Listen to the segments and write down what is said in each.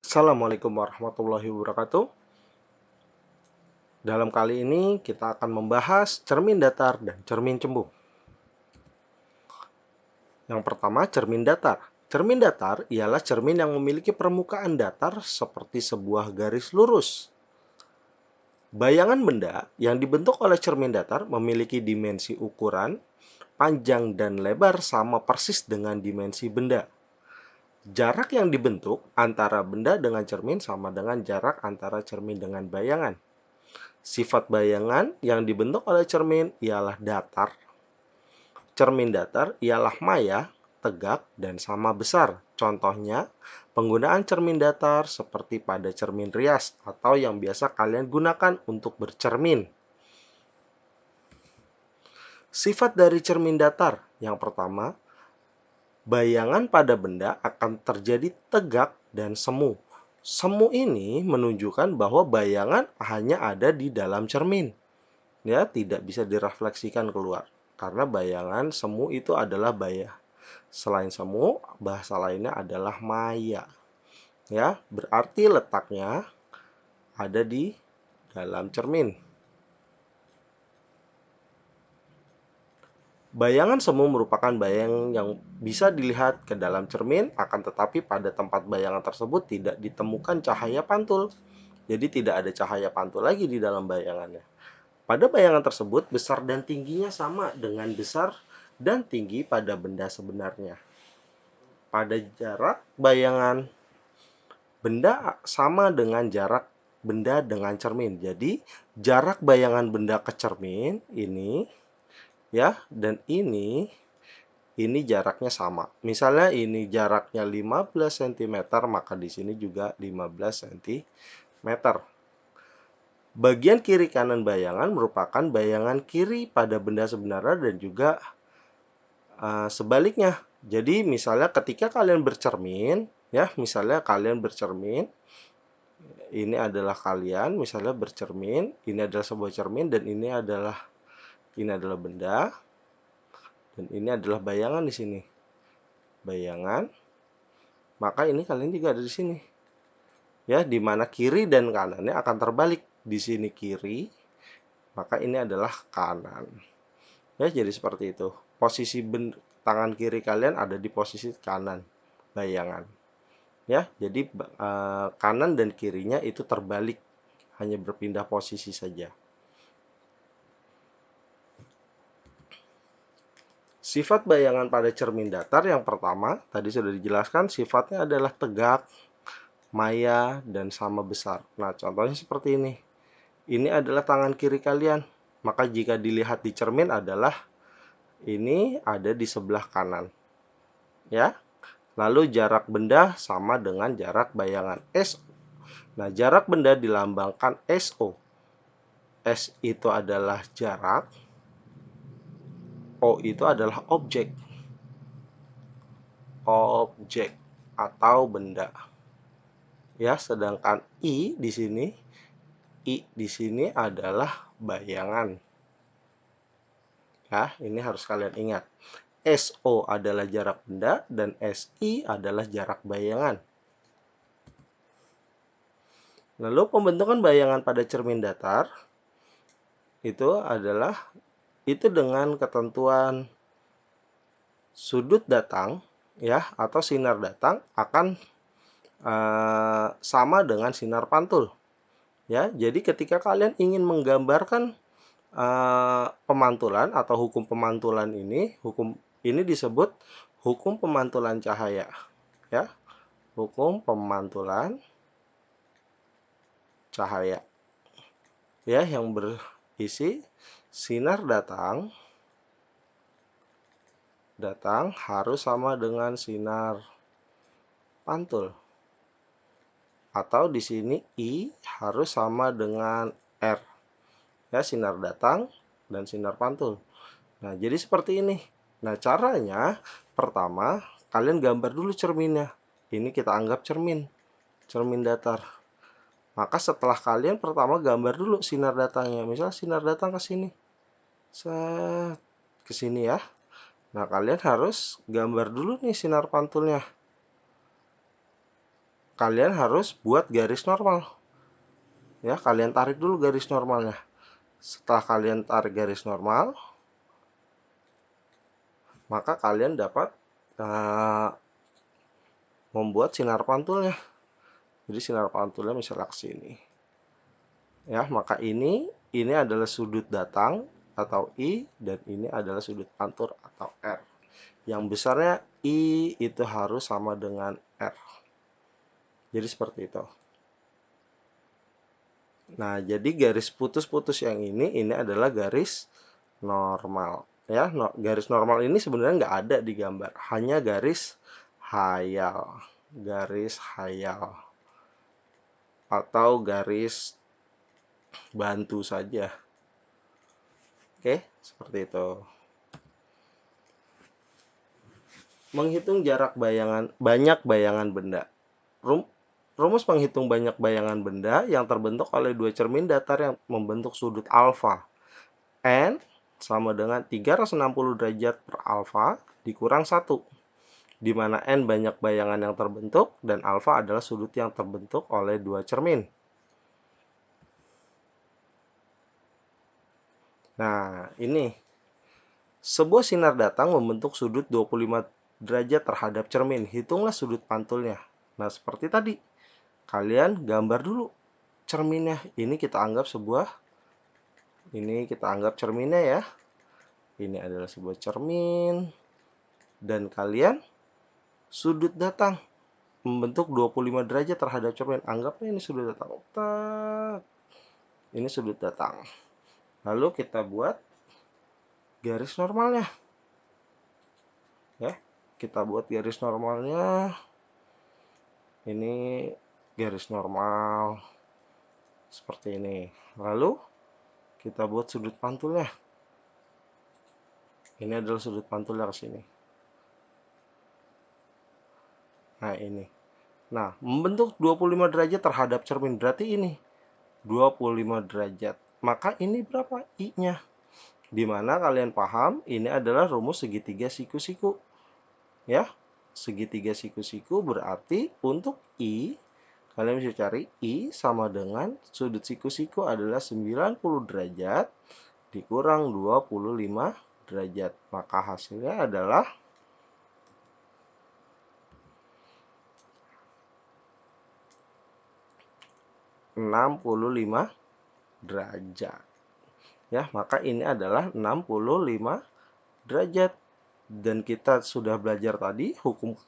Assalamualaikum warahmatullahi wabarakatuh. Dalam kali ini kita akan membahas cermin datar dan cermin cembung. Yang pertama, cermin datar. Cermin datar ialah cermin yang memiliki permukaan datar seperti sebuah garis lurus. Bayangan benda yang dibentuk oleh cermin datar memiliki dimensi ukuran, panjang dan lebar sama persis dengan dimensi benda. Jarak yang dibentuk antara benda dengan cermin sama dengan jarak antara cermin dengan bayangan. Sifat bayangan yang dibentuk oleh cermin ialah datar. Cermin datar ialah maya, tegak, dan sama besar. Contohnya, penggunaan cermin datar seperti pada cermin rias atau yang biasa kalian gunakan untuk bercermin. Sifat dari cermin datar yang pertama, bayangan pada benda akan terjadi tegak dan semu. Semu ini menunjukkan bahwa bayangan hanya ada di dalam cermin. Ya, tidak bisa direfleksikan keluar karena bayangan semu itu adalah selain semu, bahasa lainnya adalah maya. Ya, berarti letaknya ada di dalam cermin. Bayangan semu merupakan bayangan yang bisa dilihat ke dalam cermin, akan tetapi pada tempat bayangan tersebut tidak ditemukan cahaya pantul. Jadi tidak ada cahaya pantul lagi di dalam bayangannya. Pada bayangan tersebut, besar dan tingginya sama dengan besar dan tinggi pada benda sebenarnya. Pada jarak bayangan benda sama dengan jarak benda dengan cermin. Jadi, jarak bayangan benda ke cermin ini ya, dan ini jaraknya sama. Misalnya ini jaraknya 15 cm, maka di sini juga 15 cm. Bagian kiri kanan bayangan merupakan bayangan kiri pada benda sebenarnya dan juga sebaliknya. Jadi misalnya ketika kalian bercermin, ya, misalnya kalian bercermin, ini adalah kalian misalnya bercermin, ini adalah sebuah cermin dan ini adalah benda dan ini adalah bayangan di sini. Bayangan, maka ini kalian juga ada di sini. Ya, di mana kiri dan kanannya akan terbalik. Di sini kiri, maka ini adalah kanan. Ya, jadi seperti itu. Posisi tangan kiri kalian ada di posisi kanan bayangan. Ya, jadi kanan dan kirinya itu terbalik, hanya berpindah posisi saja. Sifat bayangan pada cermin datar yang pertama, tadi sudah dijelaskan, sifatnya adalah tegak, maya, dan sama besar. Nah, contohnya seperti ini. Ini adalah tangan kiri kalian. Maka jika dilihat di cermin adalah ini ada di sebelah kanan. Ya. Lalu jarak benda sama dengan jarak bayangan SO. Nah, jarak benda dilambangkan SO. S itu adalah jarak, O itu adalah objek. Objek atau benda. Ya, sedangkan I di sini adalah bayangan. Ya, ini harus kalian ingat. SO adalah jarak benda dan SI adalah jarak bayangan. Lalu pembentukan bayangan pada cermin datar itu dengan ketentuan sudut datang, ya, atau sinar datang akan sama dengan sinar pantul. Ya, jadi ketika kalian ingin menggambarkan pemantulan atau hukum pemantulan ini disebut hukum pemantulan cahaya. Ya, hukum pemantulan cahaya. Ya, yang berisi sinar datang harus sama dengan sinar pantul. Atau di sini I harus sama dengan R. Ya, sinar datang dan sinar pantul. Nah, jadi seperti ini. Nah, caranya pertama, kalian gambar dulu cerminnya. Ini kita anggap cermin datar. Maka setelah kalian pertama gambar dulu sinar datangnya. Misal sinar datang ke sini. Set, ke sini ya. Nah, kalian harus gambar dulu nih sinar pantulnya. kalian harus buat garis normal. Ya, kalian tarik dulu garis normalnya. Setelah kalian tarik garis normal, maka kalian dapat membuat sinar pantulnya. Jadi sinar pantulnya misalnya ke sini. Ya, maka ini adalah sudut datang atau I, dan ini adalah sudut pantul atau R. Yang besarnya I itu harus sama dengan R. Jadi seperti itu. Nah, jadi garis putus-putus yang ini adalah garis normal. Ya, garis normal ini sebenarnya nggak ada di gambar, hanya garis hayal. Garis hayal atau garis bantu saja. Oke, seperti itu. Menghitung jarak banyak bayangan benda. Rumus menghitung banyak bayangan benda yang terbentuk oleh dua cermin datar yang membentuk sudut alfa. N sama dengan 360 derajat per alfa dikurang 1, di mana N banyak bayangan yang terbentuk dan alfa adalah sudut yang terbentuk oleh dua cermin. Nah, ini. Sebuah sinar datang membentuk sudut 25 derajat terhadap cermin. Hitunglah sudut pantulnya. Nah, seperti tadi. Kalian gambar dulu cerminnya. Ini kita anggap cerminnya ya. Ini adalah sebuah cermin. Dan kalian sudut datang membentuk 25 derajat terhadap cermin. Anggapnya ini sudut datang. Ini sudut datang. Lalu kita buat garis normalnya. Ya, kita buat garis normalnya. Ini garis normal seperti ini. Lalu kita buat sudut pantulnya. Ini adalah sudut pantulnya ke sini. Nah, ini. Nah, membentuk 25 derajat terhadap cermin, berarti ini 25 derajat. Maka ini berapa I-nya? Dimana kalian paham, ini adalah rumus segitiga siku-siku. Ya, segitiga siku-siku berarti untuk I, kalian bisa cari I sama dengan sudut siku-siku adalah 90 derajat dikurang 25 derajat. Maka hasilnya adalah 65 derajat. Ya, maka ini adalah 65 derajat. Dan kita sudah belajar tadi hukum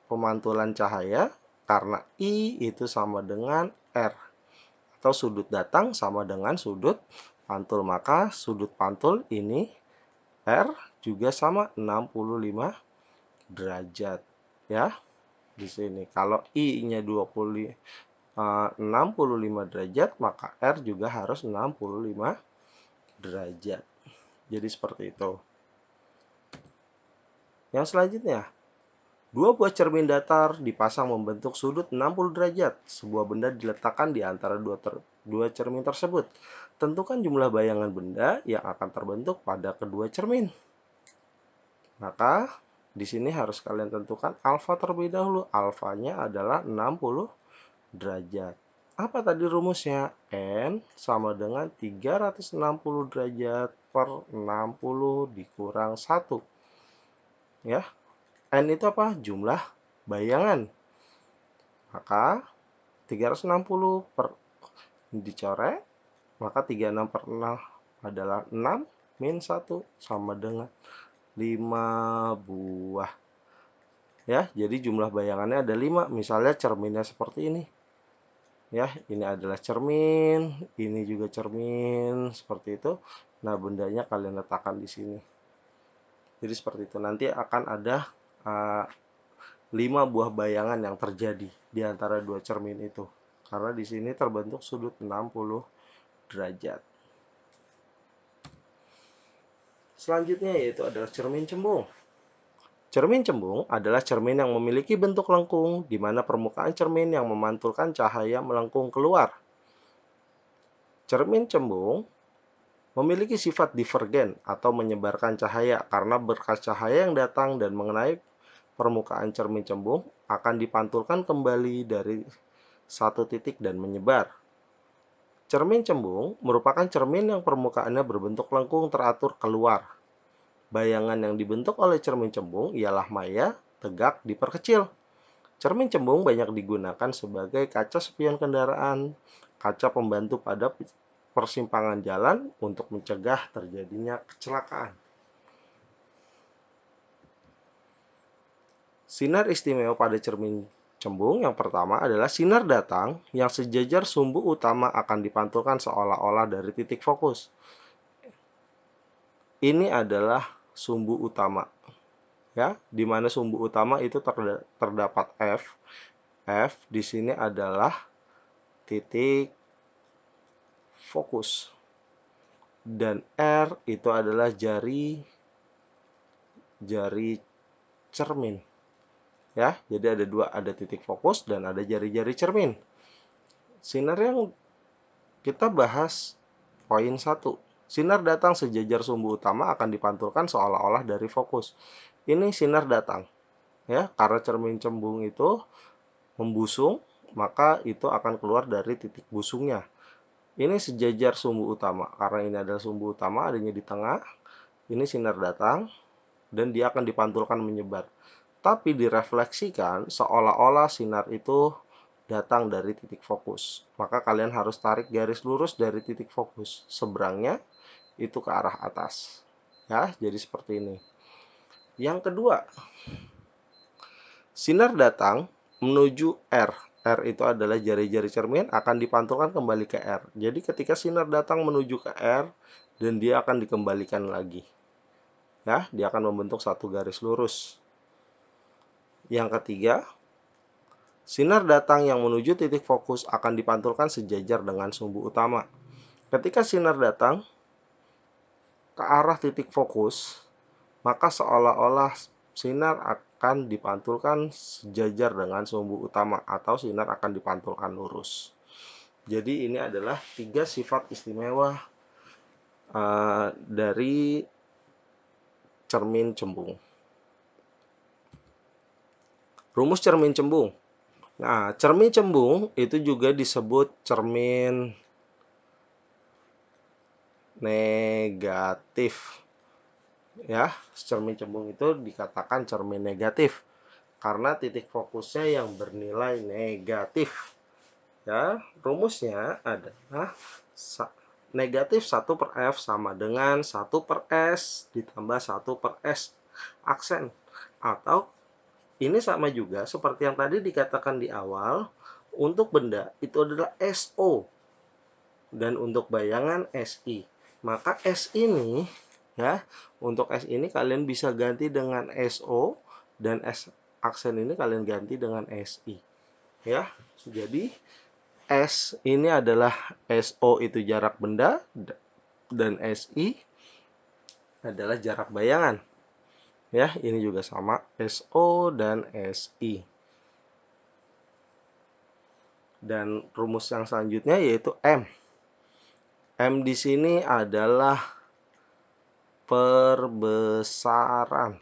pemantulan cahaya karena I itu sama dengan R atau sudut datang sama dengan sudut pantul. Maka sudut pantul ini R juga sama 65 derajat ya. Di sini kalau I-nya 65 derajat, maka R juga harus 65 derajat. Jadi seperti itu. Yang selanjutnya, dua buah cermin datar dipasang membentuk sudut 60 derajat. Sebuah benda diletakkan di antara dua cermin tersebut. Tentukan jumlah bayangan benda yang akan terbentuk pada kedua cermin. Maka di sini harus kalian tentukan alfa terlebih dahulu. Alfanya adalah 60 derajat. Apa tadi rumusnya? N sama dengan 360 derajat per 60 dikurang 1. Ya, N itu apa? Jumlah bayangan. Maka 360 per dicoret, maka 36 per 6 adalah 6 min 1 sama dengan 5 buah. Ya, jadi jumlah bayangannya ada 5. Misalnya cerminnya seperti ini. Ya, ini adalah cermin, ini juga cermin, seperti itu. Nah, bendanya kalian letakkan di sini. Jadi seperti itu. Nanti akan ada 5 buah bayangan yang terjadi di antara dua cermin itu. Karena di sini terbentuk sudut 60 derajat. Selanjutnya yaitu adalah cermin cembung. Cermin cembung adalah cermin yang memiliki bentuk lengkung, di mana permukaan cermin yang memantulkan cahaya melengkung keluar. Cermin cembung memiliki sifat divergen atau menyebarkan cahaya karena berkas cahaya yang datang dan mengenai permukaan cermin cembung akan dipantulkan kembali dari satu titik dan menyebar. Cermin cembung merupakan cermin yang permukaannya berbentuk lengkung teratur keluar. Bayangan yang dibentuk oleh cermin cembung ialah maya, tegak, diperkecil. Cermin cembung banyak digunakan sebagai kaca spion kendaraan, kaca pembantu pada persimpangan jalan untuk mencegah terjadinya kecelakaan. Sinar istimewa pada cermin cembung yang pertama adalah sinar datang yang sejajar sumbu utama akan dipantulkan seolah-olah dari titik fokus. Ini adalah sumbu utama, ya, di mana sumbu utama itu terdapat F. F di sini adalah titik fokus dan R itu adalah jari cermin, ya. Jadi ada dua, ada titik fokus dan ada jari-jari cermin. Sinar yang kita bahas poin 1. Sinar datang sejajar sumbu utama akan dipantulkan seolah-olah dari fokus. Ini sinar datang, ya, karena cermin cembung itu membusung, maka itu akan keluar dari titik busungnya. Ini sejajar sumbu utama, karena ini adalah sumbu utama adanya di tengah. Ini sinar datang dan dia akan dipantulkan menyebar. Tapi direfleksikan seolah-olah sinar itu datang dari titik fokus. Maka kalian harus tarik garis lurus dari titik fokus. Seberangnya itu ke arah atas. Ya, jadi seperti ini. Yang kedua, sinar datang menuju R. R itu adalah jari-jari cermin akan dipantulkan kembali ke R. Jadi ketika sinar datang menuju ke R dan dia akan dikembalikan lagi. Ya, dia akan membentuk satu garis lurus. Yang ketiga, sinar datang yang menuju titik fokus akan dipantulkan sejajar dengan sumbu utama. Ketika sinar datang ke arah titik fokus, maka seolah-olah sinar akan dipantulkan sejajar dengan sumbu utama atau sinar akan dipantulkan lurus. Jadi ini adalah 3 sifat istimewa dari cermin cembung. Rumus cermin cembung. Nah, cermin cembung itu juga disebut cermin negatif. Ya, cermin cembung itu dikatakan cermin negatif karena titik fokusnya yang bernilai negatif. Ya, rumusnya adalah negatif 1 per F sama dengan 1 per S ditambah 1 per S aksen. Atau ini sama juga seperti yang tadi dikatakan di awal, untuk benda itu adalah SO dan untuk bayangan SI. Maka S ini, ya, untuk S ini kalian bisa ganti dengan SO dan S aksen ini kalian ganti dengan SI. Ya, jadi S ini adalah SO itu jarak benda dan SI adalah jarak bayangan. Ya, ini juga sama, SO dan SI. Dan rumus yang selanjutnya yaitu M. M di sini adalah perbesaran.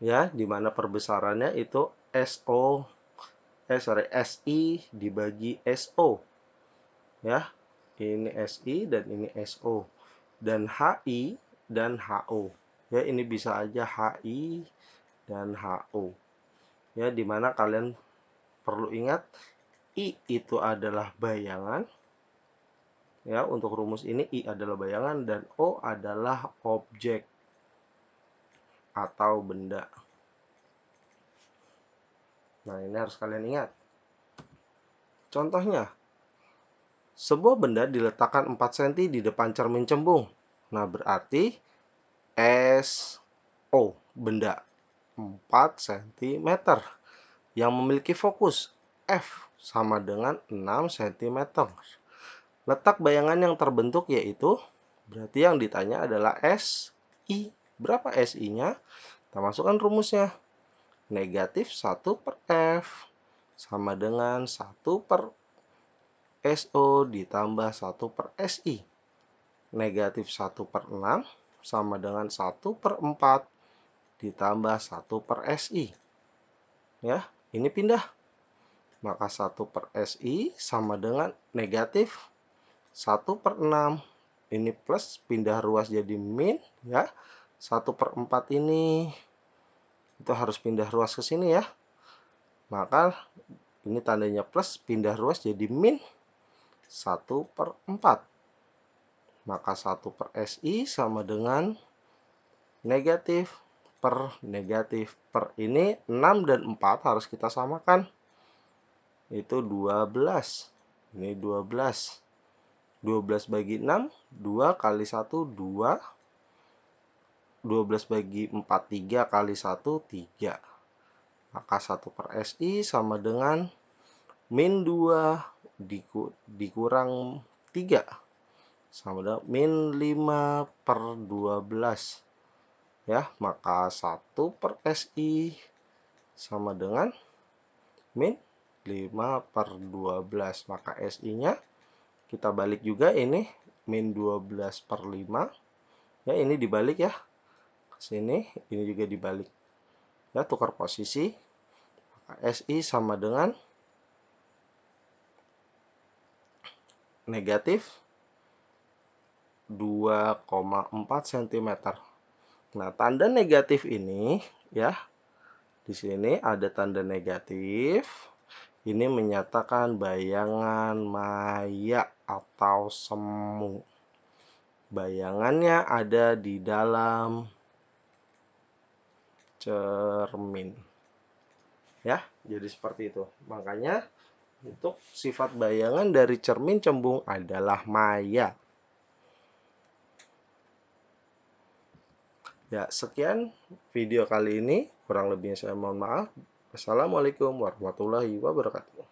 Ya, di mana perbesarannya itu SI dibagi SO. Ya, ini SI dan ini SO. Dan HI dan HO. Ya, ini bisa aja HI dan HO. Ya, dimana kalian perlu ingat I itu adalah bayangan. Ya, untuk rumus ini I adalah bayangan dan O adalah objek atau benda. Nah, ini harus kalian ingat. Contohnya, sebuah benda diletakkan 4 cm di depan cermin cembung. Nah, berarti SO, benda 4 cm yang memiliki fokus F sama dengan 6 cm. Letak bayangan yang terbentuk yaitu, berarti yang ditanya adalah SI. Berapa SI-nya? Kita masukkan rumusnya. Negatif 1 per F sama dengan 1 per SO ditambah 1 per SI. Negatif 1 per 6 sama dengan 1 per 4 ditambah 1/SI. Ya, ini pindah. Maka 1/SI sama dengan negatif 1/6. Ini plus, pindah ruas jadi min, ya. 1/4 ini itu harus pindah ruas ke sini ya. Maka ini tandanya plus, pindah ruas jadi min 1/4. Maka 1/SI sama dengan negatif per negatif per ini 6 dan 4 harus kita samakan. Itu 12. Ini 12. 12 bagi 6, 2 kali 1, 2. 12 bagi 4, 3 kali 1, 3. Maka 1/SI sama dengan min 2 dikurang 3. Sama dengan min 5/12. Ya, maka 1/SI sama dengan min 5/12. Maka SI-nya kita balik juga, ini min 12/5. Ya, ini dibalik ya. Ke sini, ini juga dibalik. Ya, tukar posisi. Maka SI sama dengan negatif 2,4 cm. Nah, tanda negatif ini ya, di sini ada tanda negatif. Ini menyatakan bayangan maya atau semu. Bayangannya ada di dalam cermin. Ya, jadi seperti itu. Makanya untuk sifat bayangan dari cermin cembung adalah maya. Ya, sekian video kali ini. Kurang lebihnya saya mohon maaf. Wassalamualaikum warahmatullahi wabarakatuh.